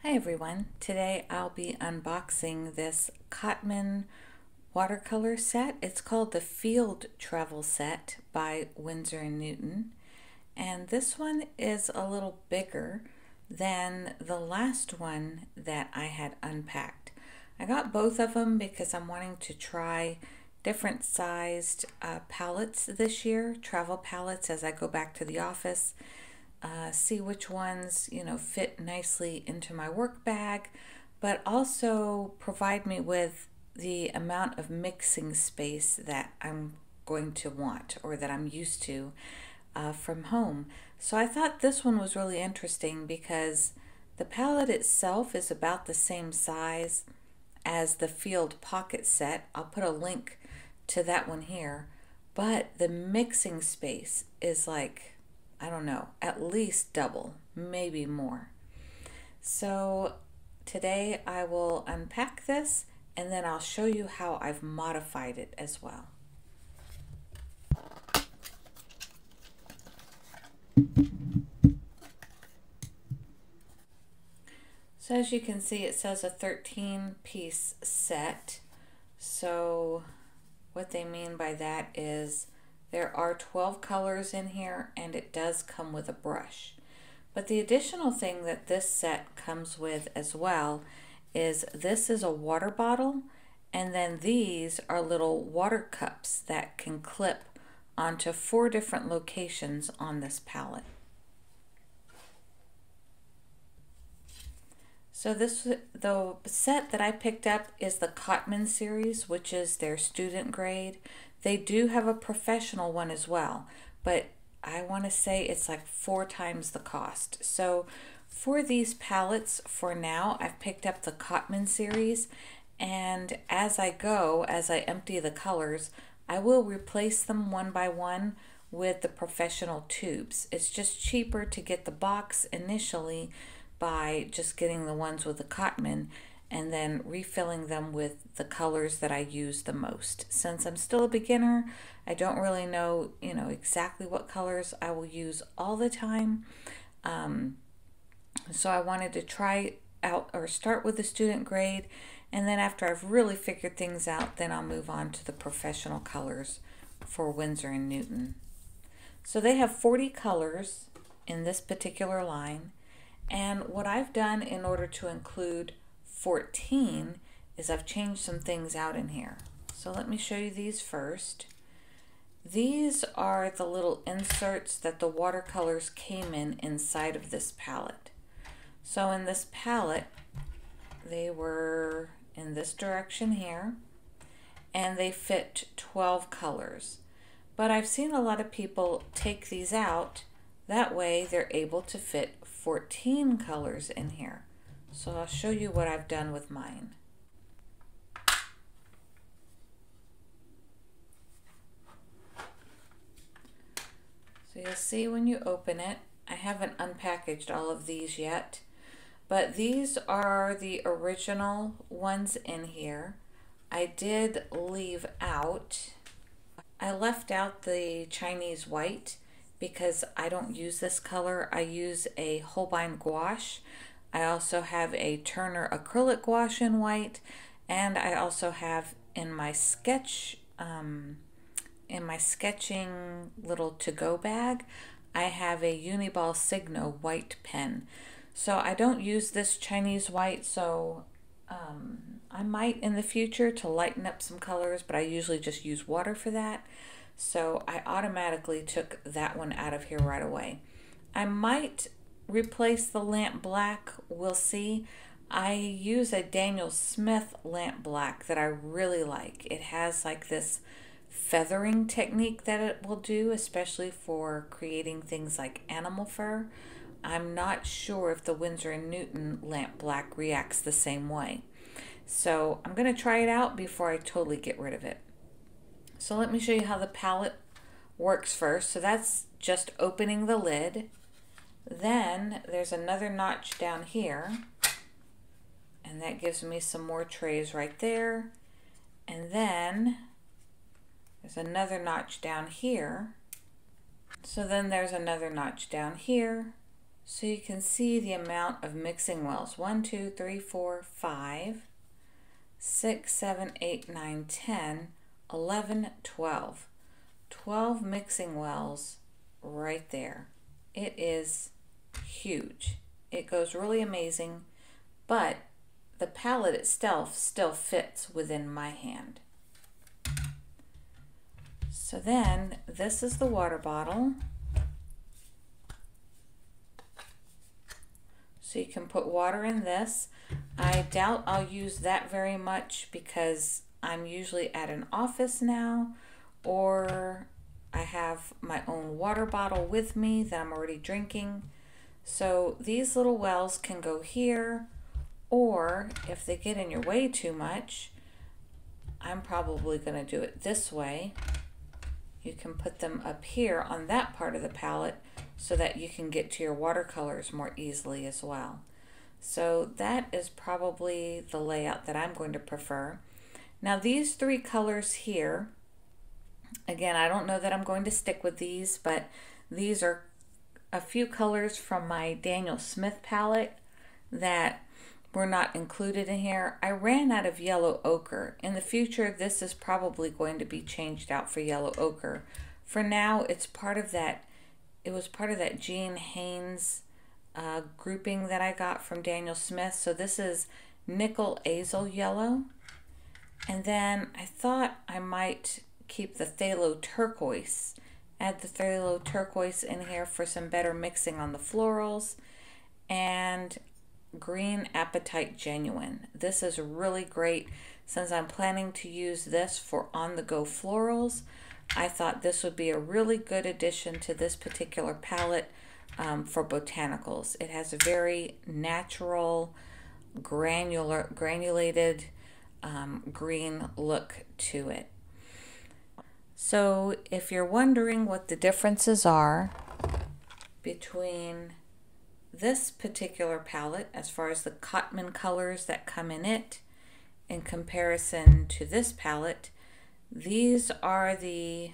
Hi everyone, today I'll be unboxing this Cotman watercolor set. It's called the Field Travel Set by Winsor & Newton, and this one is a little bigger than the last one that I had unpacked. I got both of them because I'm wanting to try different sized palettes this year, travel palettes, as I go back to the office. See which ones, fit nicely into my work bag, but also provide me with the amount of mixing space that I'm going to want or that I'm used to from home. So I thought this one was really interesting because the palette itself is about the same size as the Field Pocket set. I'll put a link to that one here, but the mixing space is like, I don't know, at least double, maybe more. So today I will unpack this and then I'll show you how I've modified it as well. So as you can see, it says a 13-piece set. So what they mean by that is there are 12 colors in here, and it does come with a brush. But the additional thing that this set comes with as well is this is a water bottle, and then these are little water cups that can clip onto 4 different locations on this palette. So the set that I picked up is the Cotman series, which is their student grade. They do have a professional one as well, but I want to say it's like 4 times the cost. So for these palettes, for now, I've picked up the Cotman series, and as I empty the colors, I will replace them one by one with the professional tubes. It's just cheaper to get the box initially by just getting the ones with the Cotman and then refilling them with the colors that I use the most. Since I'm still a beginner, I don't really know, exactly what colors I will use all the time. So I wanted to try out or start with the student grade, and then after I've really figured things out, then I'll move on to the professional colors for Winsor & Newton. So they have 40 colors in this particular line, and what I've done in order to include 14 is I've changed some things out in here. So let me show you these first. These are the little inserts that the watercolors came in inside of this palette. So in this palette, they were in this direction here, and they fit 12 colors. But I've seen a lot of people take these out. That way they're able to fit 14 colors in here. So I'll show you what I've done with mine. So you'll see when you open it, I haven't unpackaged all of these yet, but these are the original ones in here. I did leave out, I left out the Chinese white because I don't use this color. I use a Holbein gouache. I also have a Turner acrylic gouache in white, and I also have in my sketching little to-go bag, I have a Uniball Signo white pen. So I don't use this Chinese white, so I might in the future to lighten up some colors, but I usually just use water for that. So I automatically took that one out of here right away. I might replace the lamp black, we'll see. I use a Daniel Smith lamp black that I really like. It has like this feathering technique that it will do, especially for creating things like animal fur. I'm not sure if the Winsor & Newton lamp black reacts the same way. So I'm going to try it out before I totally get rid of it. So let me show you how the palette works first. So that's just opening the lid. Then there's another notch down here, and that gives me some more trays right there. And then there's another notch down here. So then there's another notch down here. So you can see the amount of mixing wells. 1, 2, 3, 4, 5, 6, 7, 8, 9, 10, 11, 12. 12 mixing wells right there. It is huge. It goes really amazing, but the palette itself still fits within my hand. So then this is the water bottle. So you can put water in this. I doubt I'll use that very much because I'm usually at an office now, or I have my own water bottle with me that I'm already drinking. So these little wells can go here, or if they get in your way too much, I'm probably going to do it this way. You can put them up here on that part of the palette so that you can get to your watercolors more easily as well. So that is probably the layout that I'm going to prefer. Now these three colors here, again, I don't know that I'm going to stick with these, but these are a few colors from my Daniel Smith palette that were not included in here. I ran out of Yellow Ochre. In the future, this is probably going to be changed out for Yellow Ochre. For now, it's part of that. It was part of that Jean Haynes grouping that I got from Daniel Smith. So this is Nickel Azel Yellow. And then I thought I might keep the Phthalo Turquoise. Add the Phthalo Turquoise in here for some better mixing on the florals. And Green Apatite Genuine. This is really great since I'm planning to use this for on-the-go florals. I thought this would be a really good addition to this particular palette for botanicals. It has a very natural, granulated green look to it. So if you're wondering what the differences are between this particular palette as far as the Cotman colors that come in it in comparison to this palette, these are the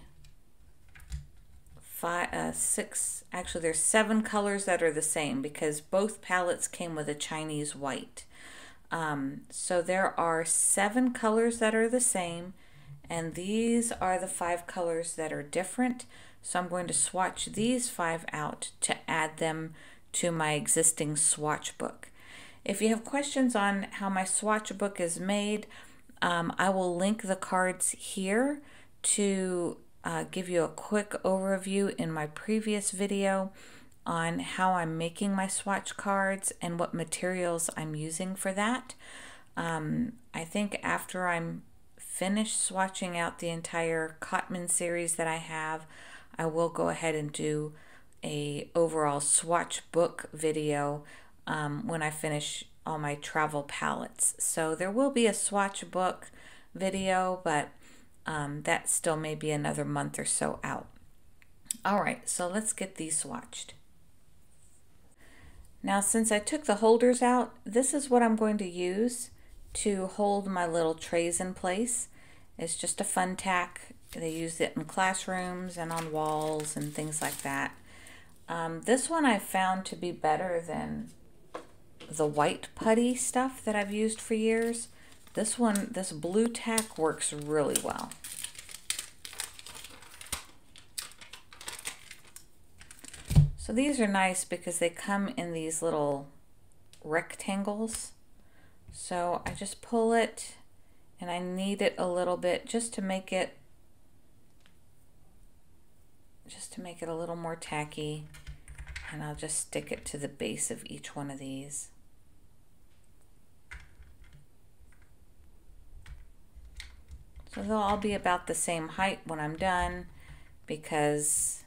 actually there's 7 colors that are the same because both palettes came with a Chinese white. So there are 7 colors that are the same, and these are the 5 colors that are different. So I'm going to swatch these 5 out to add them to my existing swatch book. If you have questions on how my swatch book is made, I will link the cards here to give you a quick overview in my previous video on how I'm making my swatch cards and what materials I'm using for that. I think after I'm finished swatching out the entire Cotman series that I have, I will go ahead and do a overall swatch book video when I finish all my travel palettes. So there will be a swatch book video, but that still may be another month or so out. All right, so let's get these swatched. Now, since I took the holders out, this is what I'm going to use to hold my little trays in place. It's just a fun tack. They use it in classrooms and on walls and things like that. This one I found to be better than the white putty stuff that I've used for years. This one, this blue tack works really well. So these are nice because they come in these little rectangles. So I just pull it and I knead it a little bit just to make it a little more tacky, and I'll just stick it to the base of each one of these. So they'll all be about the same height when I'm done because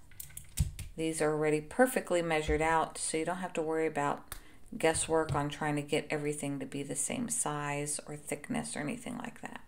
these are already perfectly measured out, so you don't have to worry about guesswork on trying to get everything to be the same size or thickness or anything like that.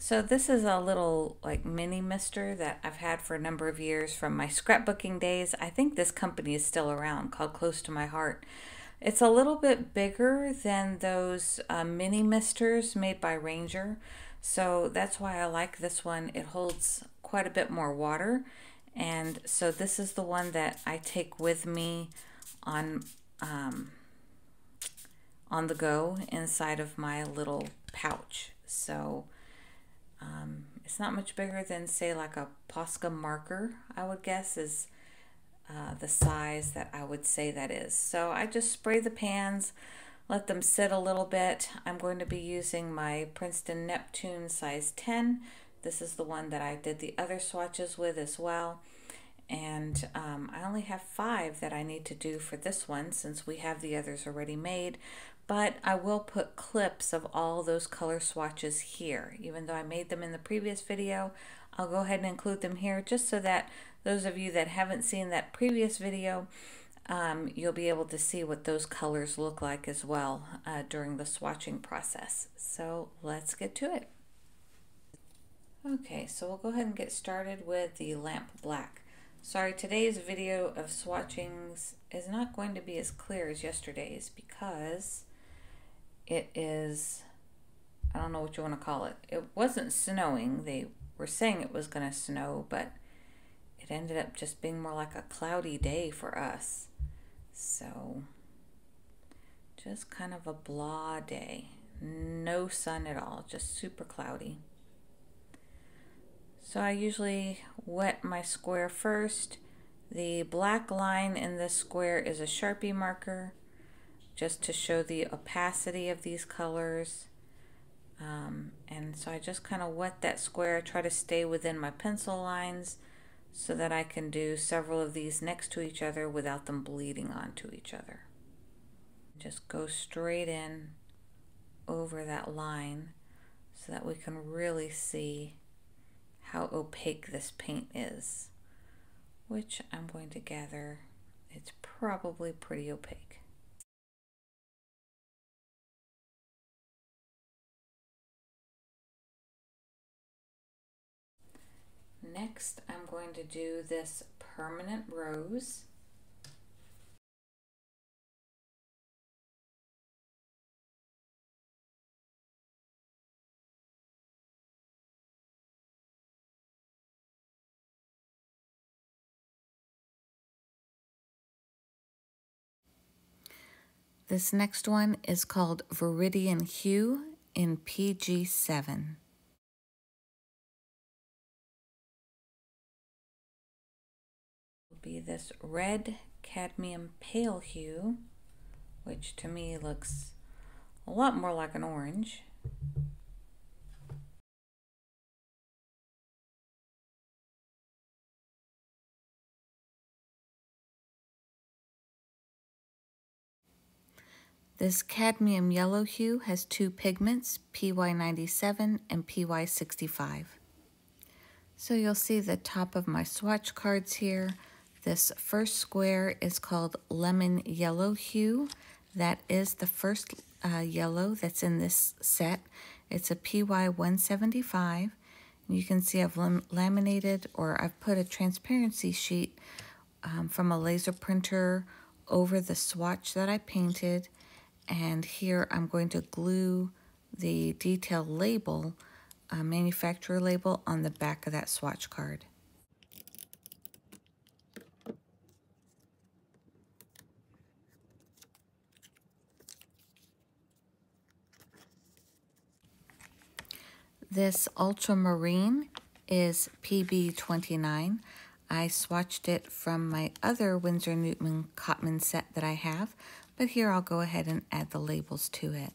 So this is a little like mini mister that I've had for a number of years from my scrapbooking days. I think this company is still around, called Close to My Heart. It's a little bit bigger than those mini misters made by Ranger. So that's why I like this one. It holds quite a bit more water. And so this is the one that I take with me on the go inside of my little pouch. So it's not much bigger than, say, like a Posca marker, I would guess, is the size that I would say that is. So I just spray the pans, let them sit a little bit. I'm going to be using my Princeton Neptune size 10. This is the one that I did the other swatches with as well. And I only have 5 that I need to do for this one since we have the others already made. But I will put clips of all those color swatches here. Even though I made them in the previous video, I'll go ahead and include them here just so that those of you that haven't seen that previous video, you'll be able to see what those colors look like as well during the swatching process. So let's get to it. Okay, so we'll go ahead and get started with the lamp black. Sorry, today's video of swatchings is not going to be as clear as yesterday's because it is, I don't know what you want to call it. It wasn't snowing. They were saying it was going to snow, but it ended up just being more like a cloudy day for us. So just kind of a blah day. No sun at all, just super cloudy. So I usually wet my square first. The black line in this square is a Sharpie marker just to show the opacity of these colors. And so I just kind of wet that square, try to stay within my pencil lines so that I can do several of these next to each other without them bleeding onto each other. Just go straight in over that line so that we can really see how opaque this paint is, which I'm going to gather it's probably pretty opaque. Next, I'm going to do this permanent rose. This next one is called Viridian Hue in PG7. Will be this red cadmium pale hue, which to me looks a lot more like an orange. This cadmium yellow hue has 2 pigments, PY97 and PY65. So you'll see the top of my swatch cards here. This first square is called Lemon Yellow Hue. That is the first yellow that's in this set. It's a PY175. You can see I've laminated, or I've put a transparency sheet from a laser printer over the swatch that I painted. And here I'm going to glue the detail label, manufacturer label, on the back of that swatch card. This ultramarine is PB29. I swatched it from my other Winsor Newton Cotman set that I have, but here I'll go ahead and add the labels to it.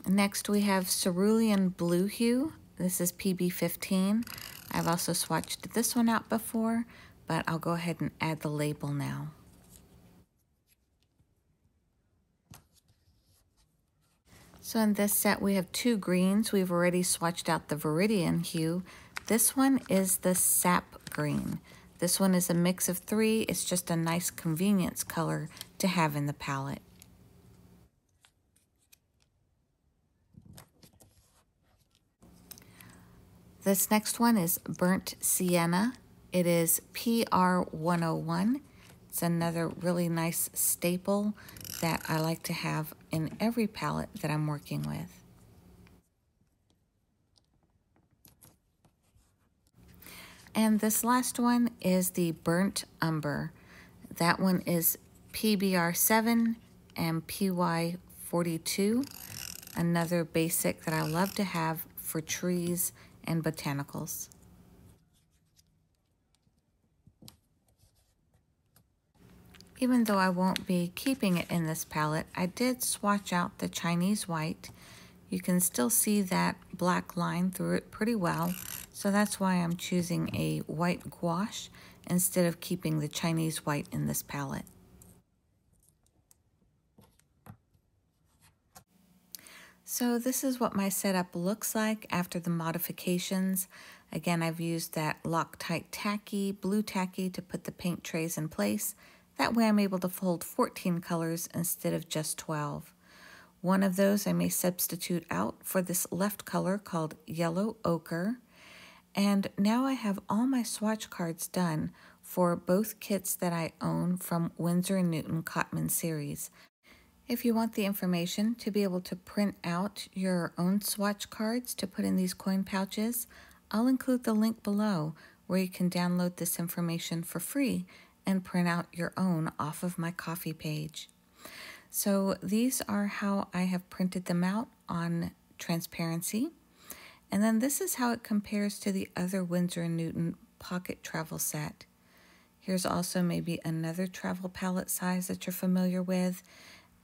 Next we have Cerulean Blue Hue. This is PB15. I've also swatched this one out before, but I'll go ahead and add the label now. So in this set we have 2 greens. We've already swatched out the Viridian Hue. This one is the sap green. This one is a mix of 3. It's just a nice convenience color to have in the palette. This next one is Burnt Sienna. It is PR101. It's another really nice staple that I like to have in every palette that I'm working with. And this last one is the Burnt Umber. That one is PBR7 and PY42. Another basic that I love to have for trees and botanicals. Even though I won't be keeping it in this palette, I did swatch out the Chinese white. You can still see that black line through it pretty well, so that's why I'm choosing a white gouache instead of keeping the Chinese white in this palette. So this is what my setup looks like after the modifications. Again, I've used that Loctite tacky, blue tacky, to put the paint trays in place. That way I'm able to fold 14 colors instead of just 12. One of those I may substitute out for this left color called Yellow Ochre. And now I have all my swatch cards done for both kits that I own from Winsor & Newton Cotman series. If you want the information to be able to print out your own swatch cards to put in these coin pouches, I'll include the link below where you can download this information for free and print out your own off of my Ko-fi page. So these are how I have printed them out on transparency. And then this is how it compares to the other Winsor & Newton pocket travel set. Here's also maybe another travel palette size that you're familiar with,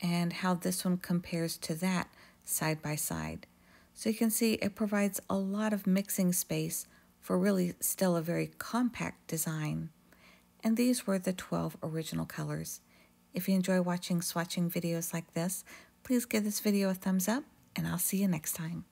and how this one compares to that side by side. So you can see it provides a lot of mixing space for really still a very compact design. And these were the 12 original colors. If you enjoy watching swatching videos like this, please give this video a thumbs up, and I'll see you next time.